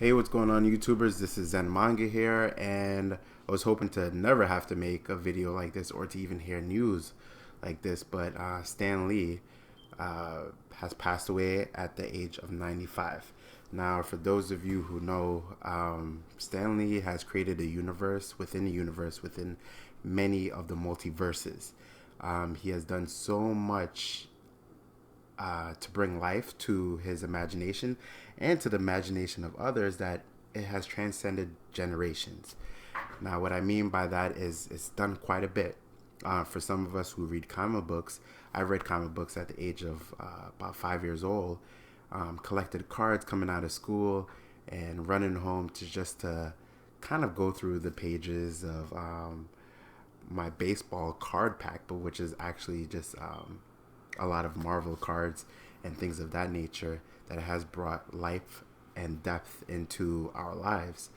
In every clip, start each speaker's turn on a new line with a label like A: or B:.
A: Hey, what's going on, YouTubers? This is Zen Manga here, and I was hoping to never have to make a video like this or to even hear news like this, but Stan Lee has passed away at the age of 95. Now, for those of you who know, Stan Lee has created a universe within many of the multiverses. He has done so much to bring life to his imagination and to the imagination of others that it has transcended generations. Now, what I mean by that is it's done quite a bit. For some of us who read comic books, I read comic books at the age of about 5 years old, collected cards coming out of school and running home to just to kind of go through the pages of my baseball card pack, but which is actually just a lot of Marvel cards and things of that nature that has brought life and depth into our lives.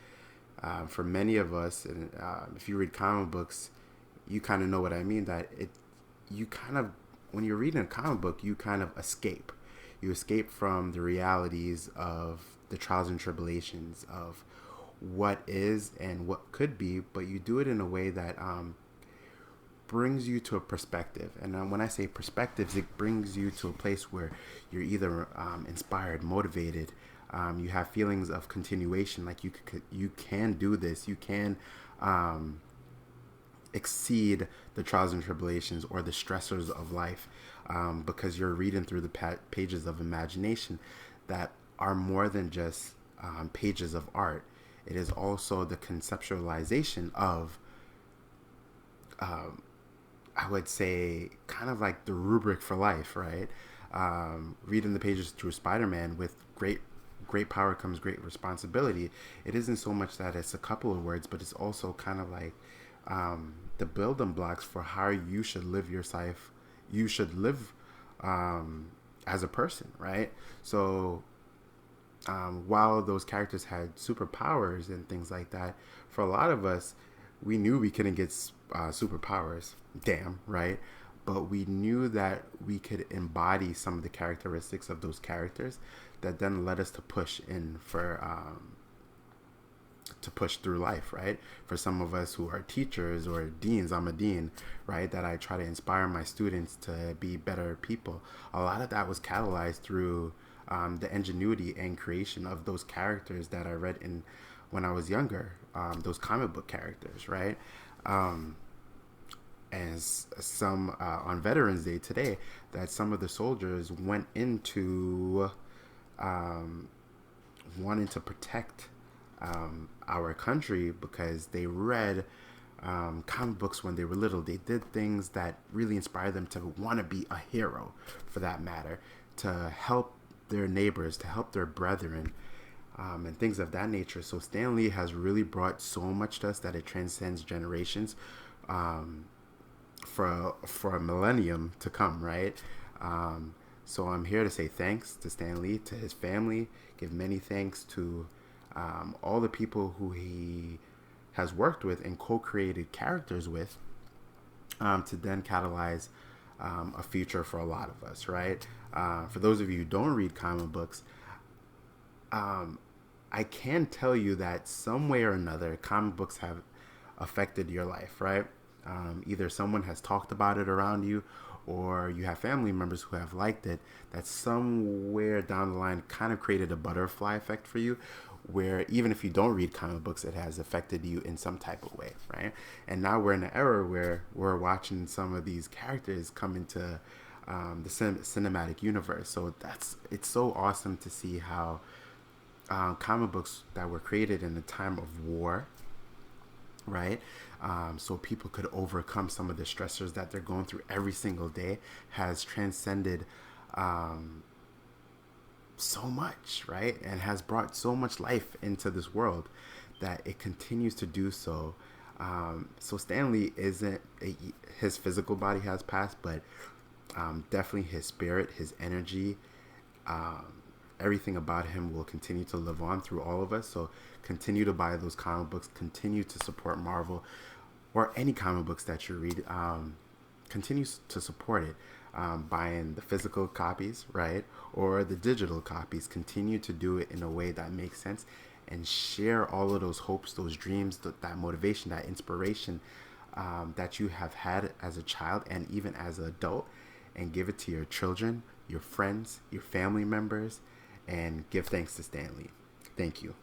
A: For many of us, and if you read comic books, you kind of know what I mean. That you kind of, when you're reading a comic book, you kind of escape. You escape from the realities of the trials and tribulations of what is and what could be, but you do it in a way that brings you to a perspective. And when I say perspectives, it brings you to a place where you're either inspired, motivated, you have feelings of continuation, like you can do this, you can exceed the trials and tribulations or the stressors of life, because you're reading through the pages of imagination that are more than just pages of art. It is also the conceptualization of I would say kind of like the rubric for life, right? Reading the pages through Spider-Man, with great power comes great responsibility. It isn't so much that it's a couple of words, but it's also kind of like the building blocks for how you should live your life. You should live as a person, right? So while those characters had superpowers and things like that, for a lot of us, we knew we couldn't get superpowers. Damn, right? But we knew that we could embody some of the characteristics of those characters that then led us to push in for to push through life, right? For some of us who are teachers or deans, I'm a dean, right? That I try to inspire my students to be better people. A lot of that was catalyzed through the ingenuity and creation of those characters that I read in when I was younger, those comic book characters, right? As some on Veterans Day today, that some of the soldiers went into wanting to protect our country because they read comic books when they were little. They did things that really inspired them to want to be a hero, for that matter, to help their neighbors, to help their brethren, and things of that nature. So Stan Lee has really brought so much to us that it transcends generations, for a millennium to come, right? So I'm here to say thanks to Stan Lee, to his family, give many thanks to all the people who he has worked with and co-created characters with, to then catalyze a future for a lot of us, right? For those of you who don't read comic books, I can tell you that some way or another, comic books have affected your life, right? Either someone has talked about it around you, or you have family members who have liked it, that somewhere down the line kind of created a butterfly effect for you, where even if you don't read comic books, it has affected you in some type of way, right? And now we're in an era where we're watching some of these characters come into the cinematic universe. So it's so awesome to see how comic books that were created in a time of war, right? So people could overcome some of the stressors that they're going through every single day, has transcended so much, right? And has brought so much life into this world that it continues to do so. So Stan Lee isn't, his physical body has passed, but definitely his spirit, his energy, everything about him will continue to live on through all of us. So continue to buy those comic books, continue to support Marvel or any comic books that you read. Continue to support it, buying the physical copies, right, or the digital copies. Continue to do it in a way that makes sense and share all of those hopes, those dreams, that motivation, that inspiration that you have had as a child and even as an adult, and give it to your children, your friends, your family members, and give thanks to Stan Lee. Thank you.